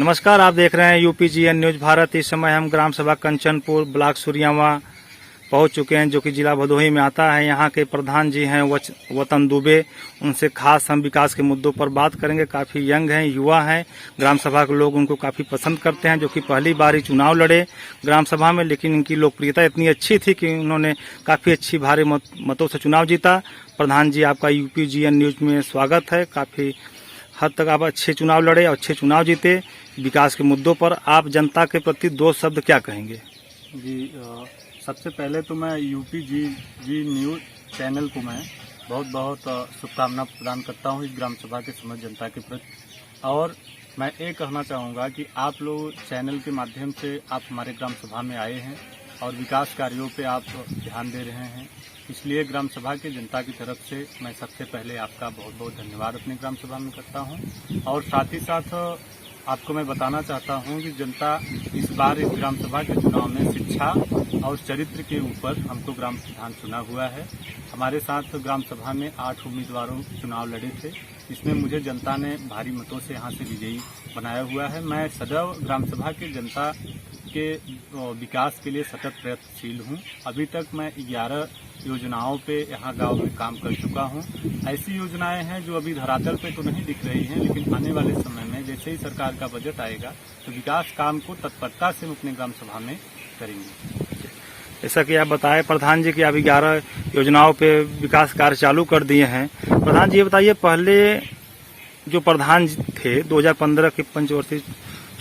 नमस्कार, आप देख रहे हैं यूपीजीएन न्यूज भारत। इस समय हम ग्राम सभा कंचनपुर ब्लॉक सूर्यावा पहुंच चुके हैं, जो कि जिला भदोही में आता है। यहाँ के प्रधान जी हैं वतन दुबे। उनसे खास हम विकास के मुद्दों पर बात करेंगे। काफी यंग हैं, युवा हैं। ग्राम सभा के लोग उनको काफी पसंद करते हैं, जो कि पहली बार ही चुनाव लड़े ग्राम सभा में, लेकिन इनकी लोकप्रियता इतनी अच्छी थी कि उन्होंने काफी अच्छी भारी मतों से चुनाव जीता। प्रधान जी, आपका यूपीजीएन न्यूज में स्वागत है। काफी हद तक आप अच्छे चुनाव लड़े और अच्छे चुनाव जीते। विकास के मुद्दों पर आप जनता के प्रति 2 शब्द क्या कहेंगे? जी, सबसे पहले तो मैं यूपीजीएन न्यूज चैनल को मैं बहुत बहुत शुभकामना प्रदान करता हूँ इस ग्राम सभा के समस्त जनता के प्रति। और मैं ये कहना चाहूँगा कि आप लोग चैनल के माध्यम से आप हमारे ग्राम सभा में आए हैं और विकास कार्यों पे आप ध्यान दे रहे हैं, इसलिए ग्राम सभा की जनता की तरफ से मैं सबसे पहले आपका बहुत बहुत धन्यवाद अपने ग्राम सभा में करता हूं। और साथ ही साथ आपको मैं बताना चाहता हूं कि जनता इस बार इस ग्राम सभा के चुनाव में शिक्षा और चरित्र के ऊपर हमको ग्राम प्रधान चुना हुआ है। हमारे साथ ग्राम सभा में 8 उम्मीदवारों चुनाव लड़े थे, इसमें मुझे जनता ने भारी मतों से यहाँ से विजयी बनाया हुआ है। मैं सदैव ग्राम सभा की जनता के विकास के लिए सतत प्रयत्नशील हूँ। अभी तक मैं 11 योजनाओं पे यहाँ गांव में काम कर चुका हूँ। ऐसी योजनाएं हैं जो अभी धरातल पे तो नहीं दिख रही हैं, लेकिन आने वाले समय में जैसे ही सरकार का बजट आएगा तो विकास काम को तत्परता से हम अपने ग्राम सभा में करेंगे। जैसा कि आप बताए प्रधान जी कि आप 11 योजनाओं पे विकास कार्य चालू कर दिए हैं। प्रधान जी, ये बताइए, पहले जो प्रधान थे 2015 के पंचवर्षीय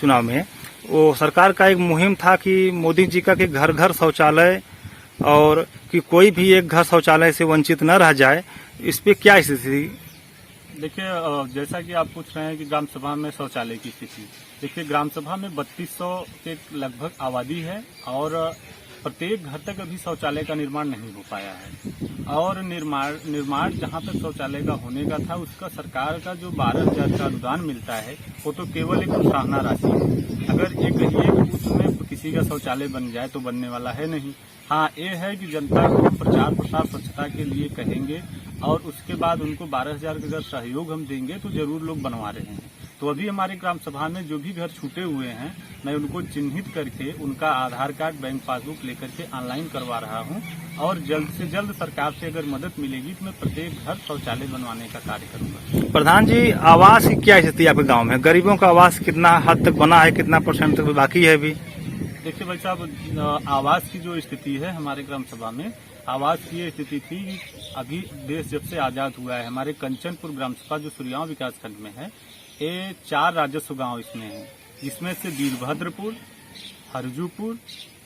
चुनाव में, वो सरकार का एक मुहिम था कि मोदी जी का कि घर घर शौचालय, और कि कोई भी एक घर शौचालय से वंचित न रह जाए। इस पे क्या स्थिति? देखिए, जैसा कि आप पूछ रहे हैं कि ग्राम सभा में शौचालय की स्थिति, देखिए ग्राम सभा में 3200 के लगभग आबादी है और प्रत्येक घर तक अभी शौचालय का निर्माण नहीं हो पाया है। और निर्माण जहां तक शौचालय का होने का था, उसका सरकार का जो 12,000 का अनुदान मिलता है वो तो केवल एक सराहना राशि है। अगर ये कहिए कि उसमें किसी का शौचालय बन जाए तो बनने वाला है नहीं। हाँ, ये है कि जनता को प्रचार प्रसार स्वच्छता के लिए कहेंगे और उसके बाद उनको 12,000 का अगर सहयोग हम देंगे तो जरूर लोग बनवा रहे हैं। तो अभी हमारे ग्राम सभा में जो भी घर छूटे हुए हैं, मैं उनको चिन्हित करके उनका आधार कार्ड, बैंक पासबुक लेकर के ऑनलाइन करवा रहा हूं। और जल्द से जल्द सरकार से अगर मदद मिलेगी तो मैं प्रत्येक घर शौचालय बनवाने का कार्य करूंगा। प्रधान जी, आवास की क्या स्थिति आपके गाँव में? गरीबों का आवास कितना हद तक बना है, कितना % तक बाकी है अभी? देखिए भाई साहब, आवास की जो स्थिति है हमारे ग्राम सभा में, आवास की ये स्थिति थी कि अभी देश जब से आजाद हुआ है, हमारे कंचनपुर ग्राम सभा जो सूर्यावा विकास खंड में है, ये 4 राजस्व गांव इसमें है, जिसमें से वीरभद्रपुर, हरजूपुर,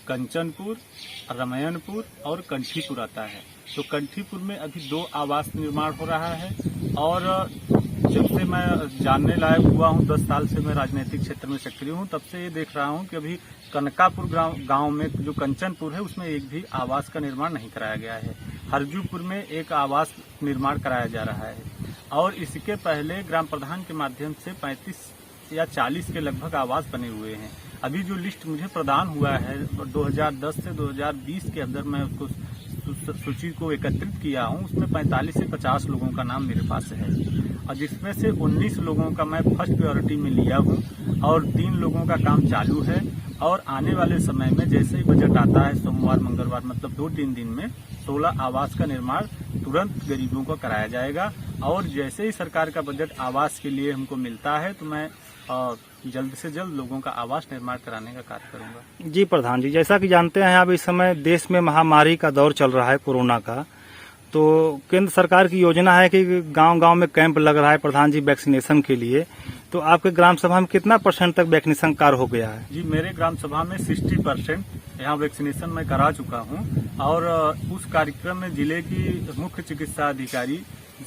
कंचनपुर, रमयनपुर और कंठीपुर आता है। तो कंठीपुर में अभी 2 आवास निर्माण हो रहा है। और जब से मैं जानने लायक हुआ हूँ, 10 साल से मैं राजनीतिक क्षेत्र में सक्रिय हूँ, तब से ये देख रहा हूँ कि अभी कनकापुर गांव में जो कंचनपुर है उसमें एक भी आवास का निर्माण नहीं कराया गया है। हरजूपुर में एक आवास निर्माण कराया जा रहा है। और इसके पहले ग्राम प्रधान के माध्यम से 35 या 40 के लगभग आवास बने हुए हैं। अभी जो लिस्ट मुझे प्रदान हुआ है 2010 से 2020 के अंदर, मैं उसको सूची को एकत्रित किया हूं, उसमें 45 से 50 लोगों का नाम मेरे पास है। और जिसमें से 19 लोगों का मैं फर्स्ट प्रायोरिटी में लिया हूं और 3 लोगों का काम चालू है। और आने वाले समय में जैसे ही बजट आता है, सोमवार मंगलवार मतलब 2-3 दिन में 16 आवास का निर्माण तुरंत गरीबों को कराया जाएगा। और जैसे ही सरकार का बजट आवास के लिए हमको मिलता है तो मैं जल्द से जल्द लोगों का आवास निर्माण कराने का कार्य करूंगा। जी प्रधान जी, जैसा कि जानते हैं आप, इस समय देश में महामारी का दौर चल रहा है, कोरोना का। तो केंद्र सरकार की योजना है कि गांव-गांव में कैंप लग रहा है प्रधान जी वैक्सीनेशन के लिए। तो आपके ग्राम सभा में कितना % तक वैक्सीनेशन कार्य हो गया है? जी, मेरे ग्राम सभा में 60% यहाँ वैक्सीनेशन मैं करा चुका हूँ। और उस कार्यक्रम में जिले की मुख्य चिकित्सा अधिकारी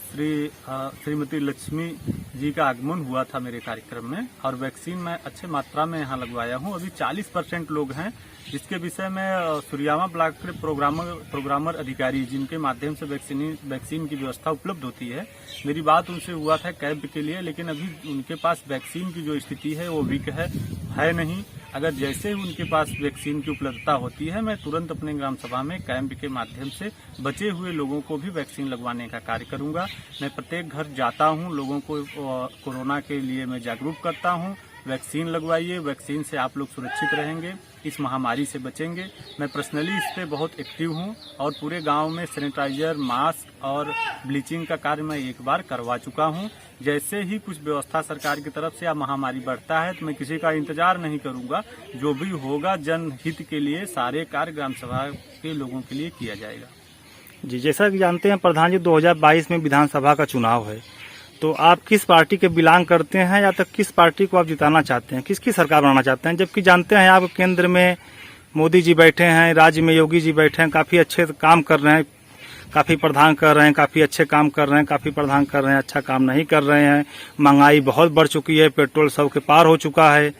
श्रीमती लक्ष्मी जी का आगमन हुआ था मेरे कार्यक्रम में, और वैक्सीन मैं अच्छे मात्रा में यहाँ लगवाया हूँ। अभी 40% लोग हैं, जिसके विषय में सूर्यावा ब्लॉक के प्रोग्रामर अधिकारी, जिनके माध्यम से वैक्सीन की व्यवस्था उपलब्ध होती है, मेरी बात उनसे हुआ था कैंप के लिए, लेकिन अभी उनके पास वैक्सीन की जो स्थिति है वो वीक है नहीं। अगर जैसे ही उनके पास वैक्सीन की उपलब्धता होती है, मैं तुरंत अपने ग्राम सभा में कैंप के माध्यम से बचे हुए लोगों को भी वैक्सीन लगवाने का कार्य करूंगा। मैं प्रत्येक घर जाता हूं, लोगों को कोरोना के लिए मैं जागरूक करता हूं, वैक्सीन लगवाइए, वैक्सीन से आप लोग सुरक्षित रहेंगे, इस महामारी से बचेंगे। मैं पर्सनली इस पे बहुत एक्टिव हूँ और पूरे गांव में सैनिटाइजर, मास्क और ब्लीचिंग का कार्य मैं एक बार करवा चुका हूँ। जैसे ही कुछ व्यवस्था सरकार की तरफ से या महामारी बढ़ता है तो मैं किसी का इंतजार नहीं करूँगा, जो भी होगा जनहित के लिए सारे कार्य ग्राम सभा के लोगों के लिए किया जाएगा। जी, जैसा कि जानते हैं प्रधान जी 2022 में विधानसभा का चुनाव है, तो आप किस पार्टी के बिलोंग करते हैं या तो किस पार्टी को आप जिताना चाहते हैं, किसकी सरकार बनाना चाहते हैं? जबकि जानते हैं आप केंद्र में मोदी जी बैठे हैं, राज्य में योगी जी बैठे हैं, काफी अच्छे काम कर रहे हैं, काफी प्रधान कर रहे हैं, काफी अच्छे काम कर रहे हैं, काफी प्रधान कर रहे हैं, अच्छा काम नहीं कर रहे हैं। महंगाई बहुत बढ़ चुकी है, पेट्रोल 100 के पार हो चुका है,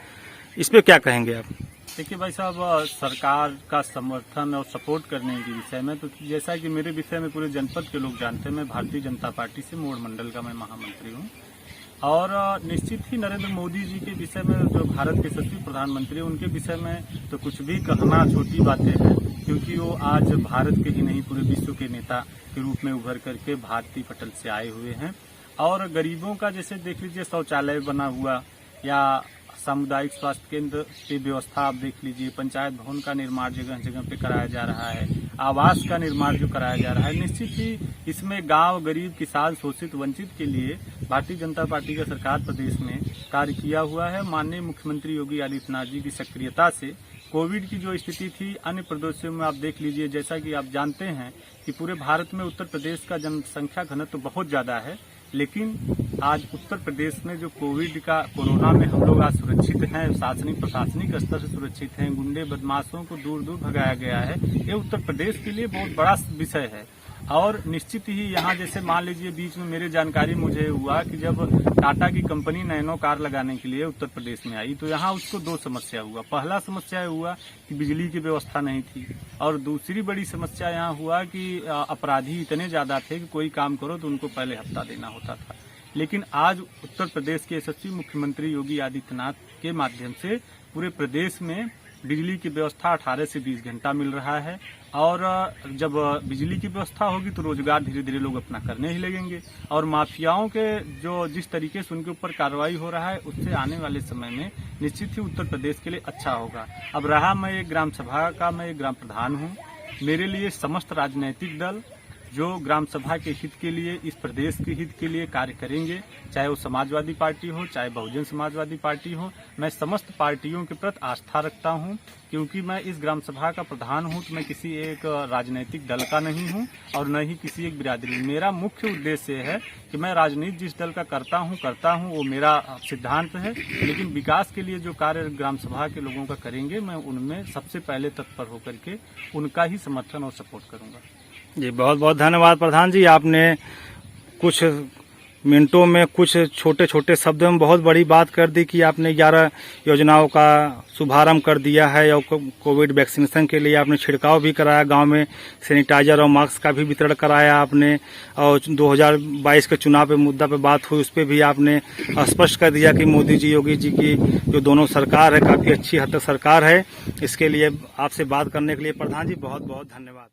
इस पे क्या कहेंगे आप? देखिए भाई साहब, सरकार का समर्थन और सपोर्ट करने के विषय में तो जैसा कि मेरे विषय में पूरे जनपद के लोग जानते हैं, मैं भारतीय जनता पार्टी से मोड़ मंडल का मैं महामंत्री हूँ और निश्चित ही नरेंद्र मोदी जी के विषय में, जो भारत के यशस्वी प्रधानमंत्री, उनके विषय में तो कुछ भी कहना छोटी बातें हैं, क्योंकि वो आज भारत के ही नहीं पूरे विश्व के नेता के रूप में उभर करके भारतीय पटल से आए हुए हैं। और गरीबों का जैसे देख लीजिए शौचालय बना हुआ या सामुदायिक स्वास्थ्य केंद्र की व्यवस्था आप देख लीजिए, पंचायत भवन का निर्माण जगह जगह पे कराया जा रहा है, आवास का निर्माण जो कराया जा रहा है, निश्चित ही इसमें गांव, गरीब, किसान, शोषित, वंचित के लिए भारतीय जनता पार्टी का सरकार प्रदेश में कार्य किया हुआ है। माननीय मुख्यमंत्री योगी आदित्यनाथ जी की सक्रियता से कोविड की जो स्थिति थी अन्य प्रदेशों में आप देख लीजिए, जैसा कि आप जानते हैं कि पूरे भारत में उत्तर प्रदेश का जनसंख्या घनत्व तो बहुत ज्यादा है, लेकिन आज उत्तर प्रदेश में जो कोरोना में हम लोग आज सुरक्षित हैं, प्रशासनिक स्तर से सुरक्षित हैं, गुंडे बदमाशों को दूर दूर भगाया गया है, ये उत्तर प्रदेश के लिए बहुत बड़ा विषय है। और निश्चित ही यहाँ जैसे मान लीजिए बीच में मेरे जानकारी मुझे हुआ कि जब टाटा की कंपनी नैनो कार लगाने के लिए उत्तर प्रदेश में आई तो यहाँ उसको दो समस्या हुआ। पहला समस्या हुआ कि बिजली की व्यवस्था नहीं थी और दूसरी बड़ी समस्या यहाँ हुआ कि अपराधी इतने ज्यादा थे कि कोई काम करो तो उनको पहले हफ्ता देना होता था। लेकिन आज उत्तर प्रदेश के यशस्वी मुख्यमंत्री योगी आदित्यनाथ के माध्यम से पूरे प्रदेश में बिजली की व्यवस्था 18 से 20 घंटा मिल रहा है और जब बिजली की व्यवस्था होगी तो रोजगार धीरे धीरे लोग अपना करने ही लगेंगे और माफियाओं के जो जिस तरीके से उनके ऊपर कार्रवाई हो रहा है उससे आने वाले समय में निश्चित ही उत्तर प्रदेश के लिए अच्छा होगा। अब रहा मैं एक ग्राम सभा का, मैं एक ग्राम प्रधान हूँ, मेरे लिए समस्त राजनीतिक दल जो ग्राम सभा के हित के लिए, इस प्रदेश के हित के लिए कार्य करेंगे, चाहे वो समाजवादी पार्टी हो, चाहे बहुजन समाजवादी पार्टी हो, मैं समस्त पार्टियों के प्रति आस्था रखता हूं, क्योंकि मैं इस ग्राम सभा का प्रधान हूं तो मैं किसी एक राजनीतिक दल का नहीं हूं और न ही किसी एक बिरादरी। मेरा मुख्य उद्देश्य है कि मैं राजनीति जिस दल का करता हूं वो मेरा सिद्धांत है, लेकिन विकास के लिए जो कार्य ग्राम सभा के लोगों का करेंगे मैं उनमें सबसे पहले तत्पर होकर के उनका ही समर्थन और सपोर्ट करूंगा। जी, बहुत बहुत धन्यवाद प्रधान जी। आपने कुछ मिनटों में कुछ छोटे छोटे शब्दों में बहुत बड़ी बात कर दी कि आपने 11 योजनाओं का शुभारंभ कर दिया है और कोविड वैक्सीनेशन के लिए आपने छिड़काव भी कराया, गांव में सैनिटाइजर और मास्क का भी वितरण कराया आपने, और 2022 के चुनाव पे मुद्दा पे बात हुई उस पर भी आपने स्पष्ट कर दिया कि मोदी जी, योगी जी की जो दोनों सरकार है काफी अच्छी हद तक सरकार है। इसके लिए आपसे बात करने के लिए प्रधान जी बहुत बहुत धन्यवाद।